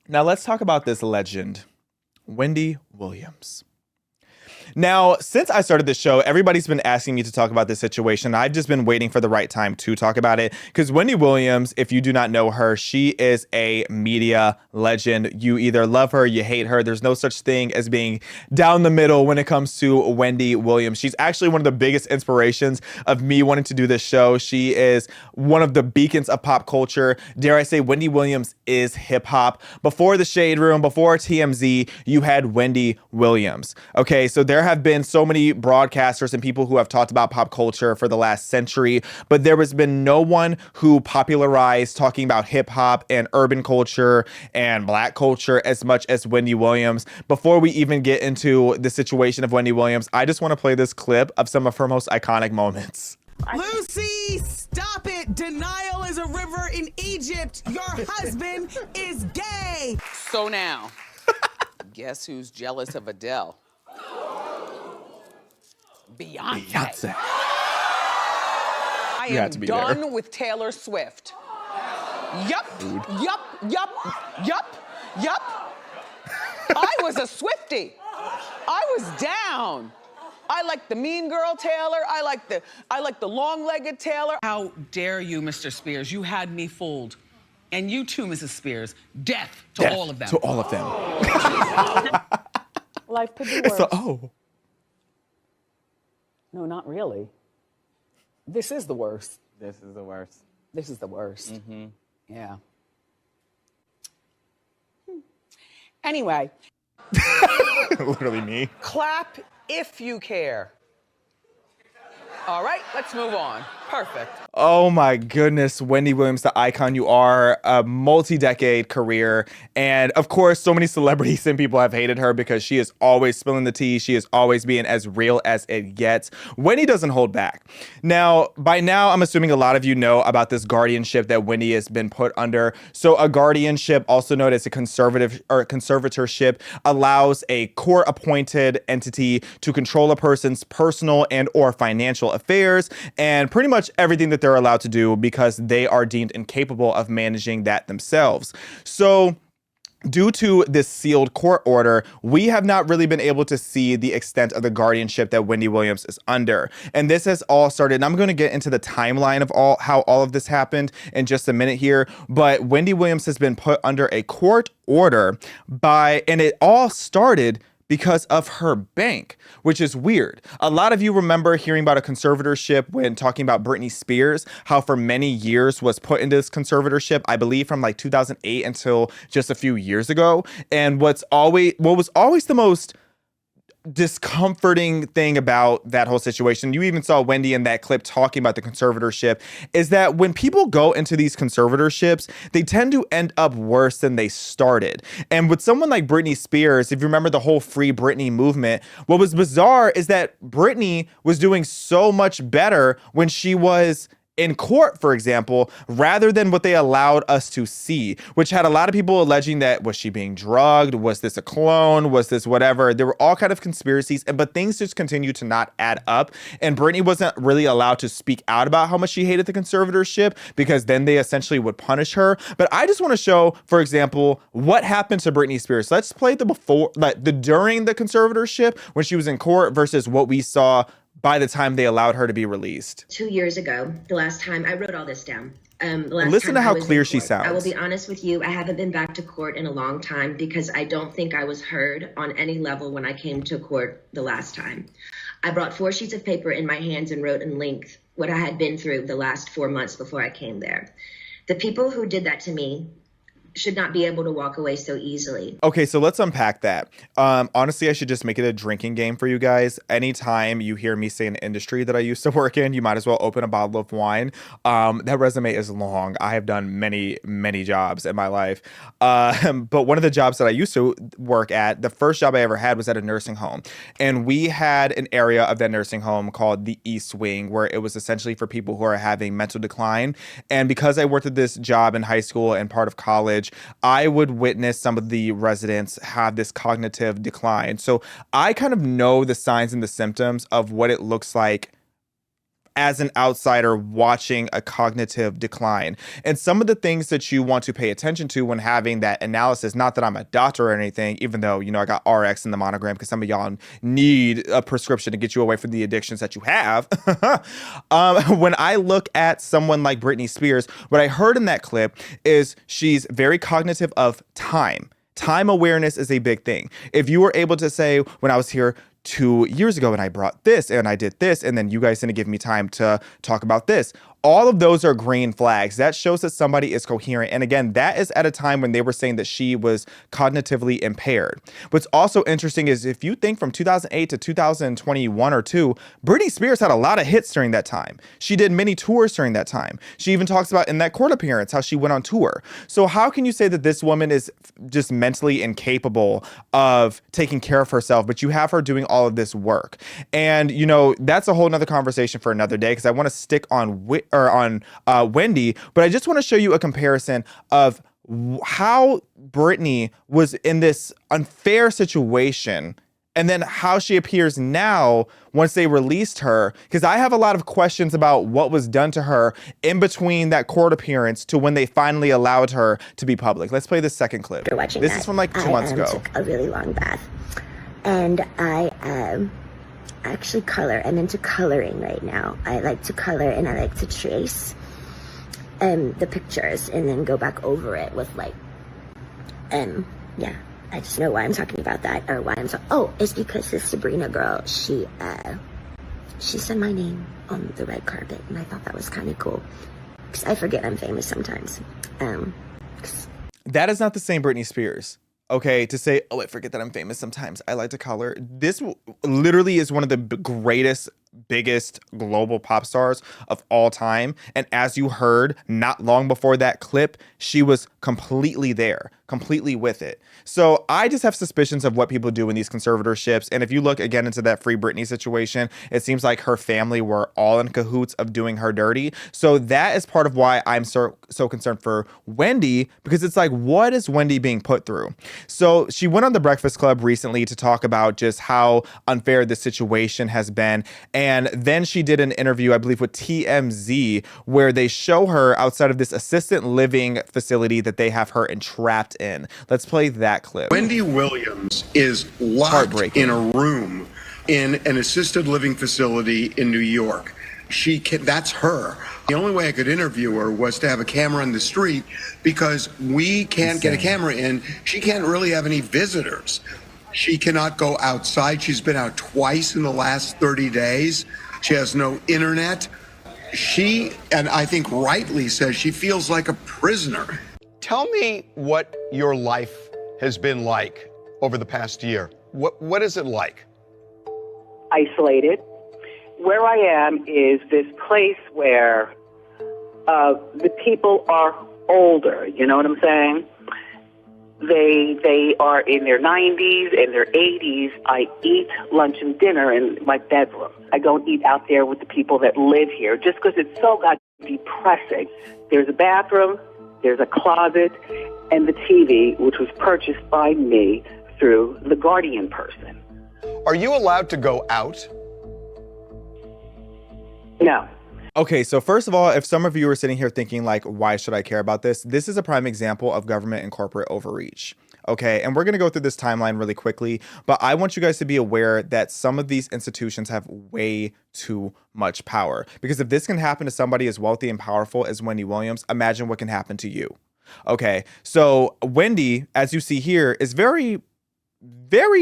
Now let's talk about this legend, Wendy Williams. Now, since I started this show, everybody's been asking me to talk about this situation. I've just been waiting for the right time to talk about it because Wendy Williams, if you do not know her, she is a media legend. You either love her, you hate her. There's no such thing as being down the middle when it comes to Wendy Williams. She's actually one of the biggest inspirations of me wanting to do this show. She is one of the beacons of pop culture. Dare I say, Wendy Williams is hip hop. Before the Shade Room, before TMZ, you had Wendy Williams. Okay, so there have been so many broadcasters and people who have talked about pop culture for the last century, but there has been no one who popularized talking about hip hop and urban culture and black culture as much as Wendy Williams. Before we even get into the situation of Wendy Williams, I just want to play this clip of some of her most iconic moments. Lucy, stop it. Denial is a river in Egypt. Your husband is gay. So now, guess who's jealous of Adele? Beyonce. I am done with Taylor Swift. Yup. I was a Swiftie. I was down. I like the mean girl Taylor. I like the long-legged Taylor. How dare you, Mr. Spears? You had me fooled. And you too, Mrs. Spears. Death to all of them. To all of them. Life could be worse. No, not really. This is the worst. This is the worst. This is the worst. Mm-hmm. Yeah. Anyway. Literally me. Clap if you care. All right, let's move on. Perfect. Oh my goodness, Wendy Williams, the icon you are, a multi-decade career. And of course, so many celebrities and people have hated her because she is always spilling the tea. She is always being as real as it gets. Wendy doesn't hold back. Now, by now, I'm assuming a lot of you know about this guardianship that Wendy has been put under. So a guardianship, also known as a conservatorship, allows a court-appointed entity to control a person's personal and or financial affairs and pretty much everything that they're allowed to do because they are deemed incapable of managing that themselves. So due to this sealed court order, we have not really been able to see the extent of the guardianship that Wendy Williams is under. And this has all started, and I'm going to get into the timeline of how all of this happened in just a minute here. But Wendy Williams has been put under a court order and it all started because of her bank, which is weird. A lot of you remember hearing about a conservatorship when talking about Britney Spears, how for many years was put into this conservatorship, I believe from like 2008 until just a few years ago. And what was always the most discomforting thing about that whole situation, you even saw Wendy in that clip talking about the conservatorship, is that when people go into these conservatorships, they tend to end up worse than they started. And with someone like Britney Spears, if you remember the whole Free Britney movement, what was bizarre is that Britney was doing so much better when she was in court, for example, rather than what they allowed us to see, which had a lot of people alleging that, was she being drugged? Was this a clone? Was this whatever? There were all kind of conspiracies, but things just continued to not add up. And Britney wasn't really allowed to speak out about how much she hated the conservatorship because then they essentially would punish her. But I just want to show, for example, what happened to Britney Spears. Let's play the during the conservatorship when she was in court versus what we saw by the time they allowed her to be released. 2 years ago, the last time, I wrote all this down. Listen to how clear she sounds. I will be honest with you, I haven't been back to court in a long time because I don't think I was heard on any level when I came to court the last time. I brought 4 sheets of paper in my hands and wrote in length what I had been through the last 4 months before I came there. The people who did that to me should not be able to walk away so easily. Okay, so let's unpack that. Honestly, I should just make it a drinking game for you guys. Anytime you hear me say an industry that I used to work in, you might as well open a bottle of wine. That resume is long. I have done many, many jobs in my life. But one of the jobs that I used to work at, the first job I ever had was at a nursing home. And we had an area of that nursing home called the East Wing, where it was essentially for people who are having mental decline. And because I worked at this job in high school and part of college, I would witness some of the residents have this cognitive decline. So I kind of know the signs and the symptoms of what it looks like as an outsider watching a cognitive decline. And some of the things that you want to pay attention to when having that analysis, not that I'm a doctor or anything, even though, you know, I got RX in the monogram because some of y'all need a prescription to get you away from the addictions that you have. When I look at someone like Britney Spears, what I heard in that clip is she's very cognitive of time. Time awareness is a big thing. If you were able to say, when I was here 2 years ago and I brought this and I did this, and then you guys didn't give me time to talk about this, all of those are green flags. That shows that somebody is coherent. And again, that is at a time when they were saying that she was cognitively impaired. What's also interesting is if you think from 2008 to 2021 or 2, Britney Spears had a lot of hits during that time. She did many tours during that time. She even talks about in that court appearance how she went on tour. So how can you say that this woman is just mentally incapable of taking care of herself, but you have her doing all of this work? And, you know, that's a whole nother conversation for another day, because I want to stick on Wendy, but I just want to show you a comparison of how Britney was in this unfair situation and then how she appears now once they released her, because I have a lot of questions about what was done to her in between that court appearance to when they finally allowed her to be public. Let's play this second clip. This is from like 2 months ago. I took a really long bath, and I actually color. I'm into coloring right now. I like to color, and I like to trace the pictures and then go back over it with like yeah, I just know why I'm talking about that, or why it's because this Sabrina girl, she said my name on the red carpet, and I thought that was kind of cool, because I forget I'm famous sometimes. That is not the same Britney Spears. Okay, to say, oh, I forget that I'm famous sometimes. I like to color. This literally is one of the greatest, biggest global pop stars of all time. And as you heard, not long before that clip, she was completely there, completely with it. So I just have suspicions of what people do in these conservatorships. And if you look again into that Free Britney situation, it seems like her family were all in cahoots of doing her dirty. So that is part of why I'm so concerned for Wendy, because it's like, what is Wendy being put through? So she went on The Breakfast Club recently to talk about just how unfair the situation has been. And then she did an interview, I believe, with TMZ, where they show her outside of this assisted living facility that they have her entrapped in. Let's play that clip. Wendy Williams is locked in a room in an assisted living facility in New York. That's her. The only way I could interview her was to have a camera in the street, because we can't get a camera in. She can't really have any visitors. She cannot go outside. She's been out twice in the last 30 days. She has no internet. She, and I think rightly, says she feels like a prisoner. Tell me what your life has been like over the past year. What is it like? Isolated. Where I am is this place where the people are older, you know what I'm saying? They are in their 90s and their 80s. I eat lunch and dinner in my bedroom. I don't eat out there with the people that live here, just because it's so depressing. There's a bathroom, there's a closet, and the TV, which was purchased by me through the Guardian person. Are you allowed to go out? No. Okay, so first of all, if some of you are sitting here thinking like, why should I care about this? This is a prime example of government and corporate overreach. Okay, and we're going to go through this timeline really quickly, but I want you guys to be aware that some of these institutions have way too much power. Because if this can happen to somebody as wealthy and powerful as Wendy Williams, imagine what can happen to you. Okay, so Wendy, as you see here, is very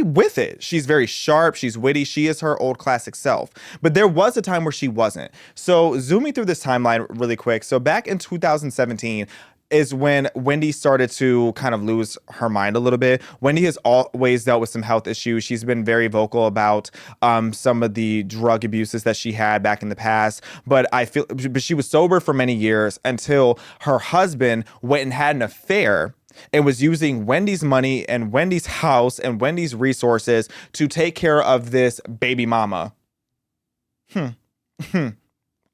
with it. She's very sharp. She's witty. She is her old classic self. But there was a time where she wasn't. So zooming through this timeline really quick. So back in 2017 is when Wendy started to kind of lose her mind a little bit. Wendy has always dealt with some health issues. She's been very vocal about some of the drug abuses that she had back in the past. But she was sober for many years until her husband went and had an affair and was using Wendy's money and Wendy's house and Wendy's resources to take care of this baby mama. I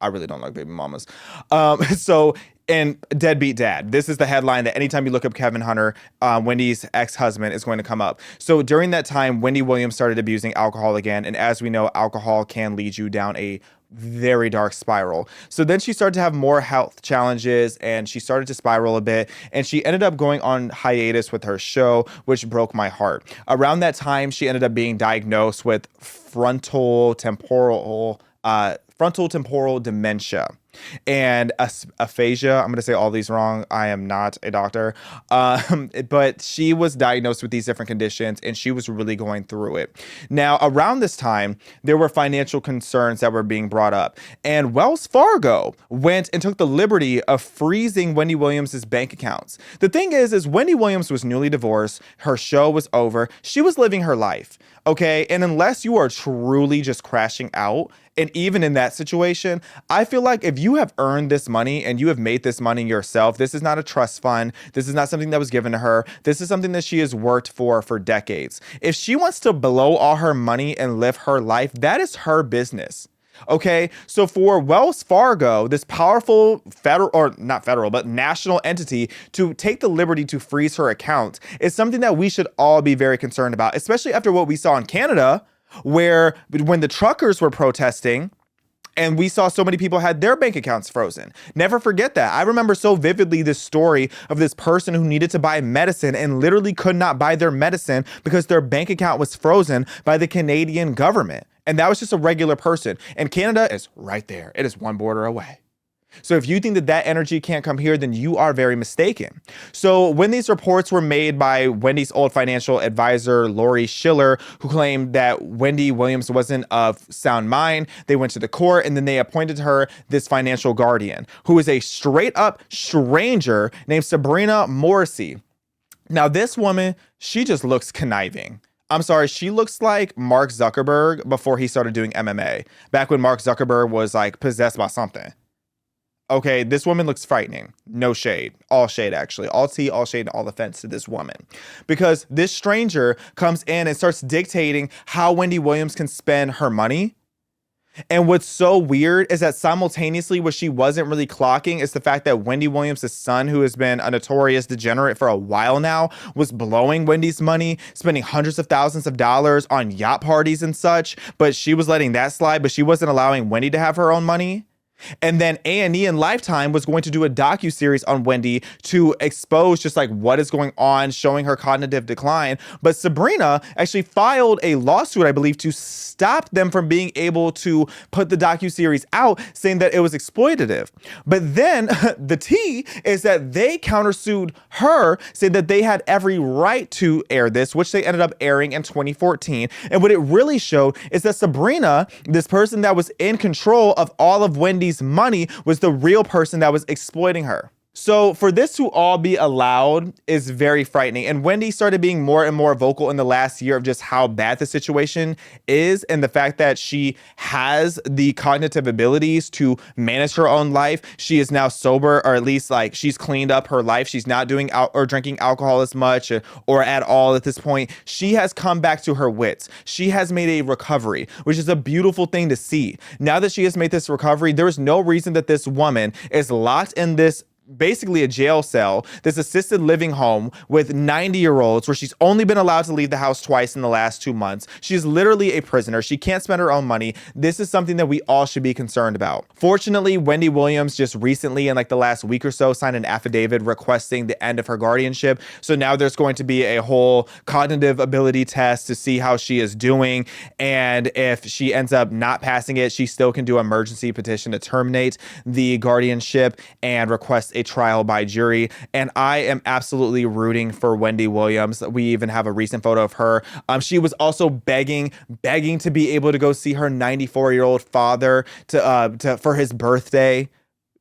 really don't like baby mamas. And deadbeat dad. This is the headline that anytime you look up Kevin Hunter, Wendy's ex-husband, is going to come up. So during that time, Wendy Williams started abusing alcohol again. And as we know, alcohol can lead you down a very dark spiral. So then she started to have more health challenges and she started to spiral a bit, and she ended up going on hiatus with her show, which broke my heart. Around that time, she ended up being diagnosed with frontal temporal dementia and aphasia. I'm going to say all these wrong. I am not a doctor. But she was diagnosed with these different conditions and she was really going through it. Now, around this time, there were financial concerns that were being brought up, and Wells Fargo went and took the liberty of freezing Wendy Williams' bank accounts. The thing is Wendy Williams was newly divorced. Her show was over. She was living her life. Okay. And unless you are truly just crashing out, and even in that situation, I feel like if you have earned this money and you have made this money yourself, this is not a trust fund. This is not something that was given to her. This is something that she has worked for decades. If she wants to blow all her money and live her life, that is her business. Okay, so for Wells Fargo, this powerful national entity, to take the liberty to freeze her account is something that we should all be very concerned about, especially after what we saw in Canada, where when the truckers were protesting and we saw so many people had their bank accounts frozen. Never forget that. I remember so vividly this story of this person who needed to buy medicine and literally could not buy their medicine because their bank account was frozen by the Canadian government. And that was just a regular person. And Canada is right there. It is one border away. So if you think that that energy can't come here, then you are very mistaken. So when these reports were made by Wendy's old financial advisor, Lori Schiller, who claimed that Wendy Williams wasn't of sound mind, they went to the court and then they appointed her this financial guardian, who is a straight up stranger named Sabrina Morrissey. Now, this woman, she just looks conniving. I'm sorry, she looks like Mark Zuckerberg before he started doing MMA, back when Mark Zuckerberg was like possessed by something. Okay, this woman looks frightening. No shade. All shade, actually. All tea, all shade, and all offense to this woman. Because this stranger comes in and starts dictating how Wendy Williams can spend her money. And what's so weird is that simultaneously what she wasn't really clocking is the fact that Wendy Williams' son, who has been a notorious degenerate for a while now, was blowing Wendy's money, spending hundreds of thousands of dollars on yacht parties and such. But she was letting that slide, but she wasn't allowing Wendy to have her own money. And then A&E and Lifetime was going to do a docuseries on Wendy to expose just like what is going on, showing her cognitive decline. But Sabrina actually filed a lawsuit, I believe, to stop them from being able to put the docuseries out, saying that it was exploitative. But then the tea is that they countersued her, saying that they had every right to air this, which they ended up airing in 2014. And what it really showed is that Sabrina, this person that was in control of all of Wendy's money, was the real person that was exploiting her. So for this to all be allowed is very frightening. And Wendy started being more and more vocal in the last year of just how bad the situation is, and the fact that she has the cognitive abilities to manage her own life. She is now sober, or at least like she's cleaned up her life. She's not doing or drinking alcohol as much or at all at this point. She has come back to her wits. She has made a recovery, which is a beautiful thing to see. Now that she has made this recovery, there is no reason that this woman is locked in this basically a jail cell, this assisted living home with 90-year-olds where she's only been allowed to leave the house twice in the last 2 months. She's literally a prisoner. She can't spend her own money. This is something that we all should be concerned about. Fortunately, Wendy Williams just recently, in like the last week or so, signed an affidavit requesting the end of her guardianship. So now there's going to be a whole cognitive ability test to see how she is doing. And if she ends up not passing it, she still can do an emergency petition to terminate the guardianship and request a trial by jury. And I am absolutely rooting for Wendy Williams. We even have a recent photo of her. She was also begging to be able to go see her 94-year-old father for his birthday.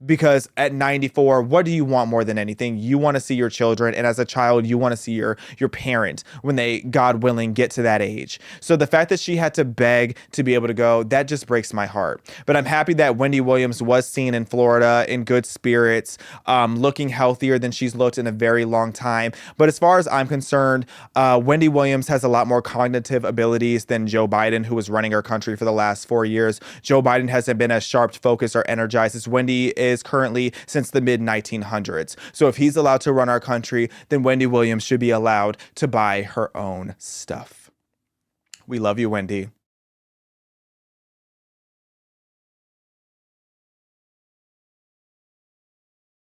Because at 94, what do you want more than anything? You want to see your children. And as a child, you want to see your parent when they, God willing, get to that age. So the fact that she had to beg to be able to go, that just breaks my heart. But I'm happy that Wendy Williams was seen in Florida in good spirits, looking healthier than she's looked in a very long time. But as far as I'm concerned, Wendy Williams has a lot more cognitive abilities than Joe Biden, who was running our country for the last 4 years. Joe Biden hasn't been as sharp, focused, or energized as Wendy is currently since the mid-1900s. So if he's allowed to run our country, then Wendy Williams should be allowed to buy her own stuff. We love you, Wendy.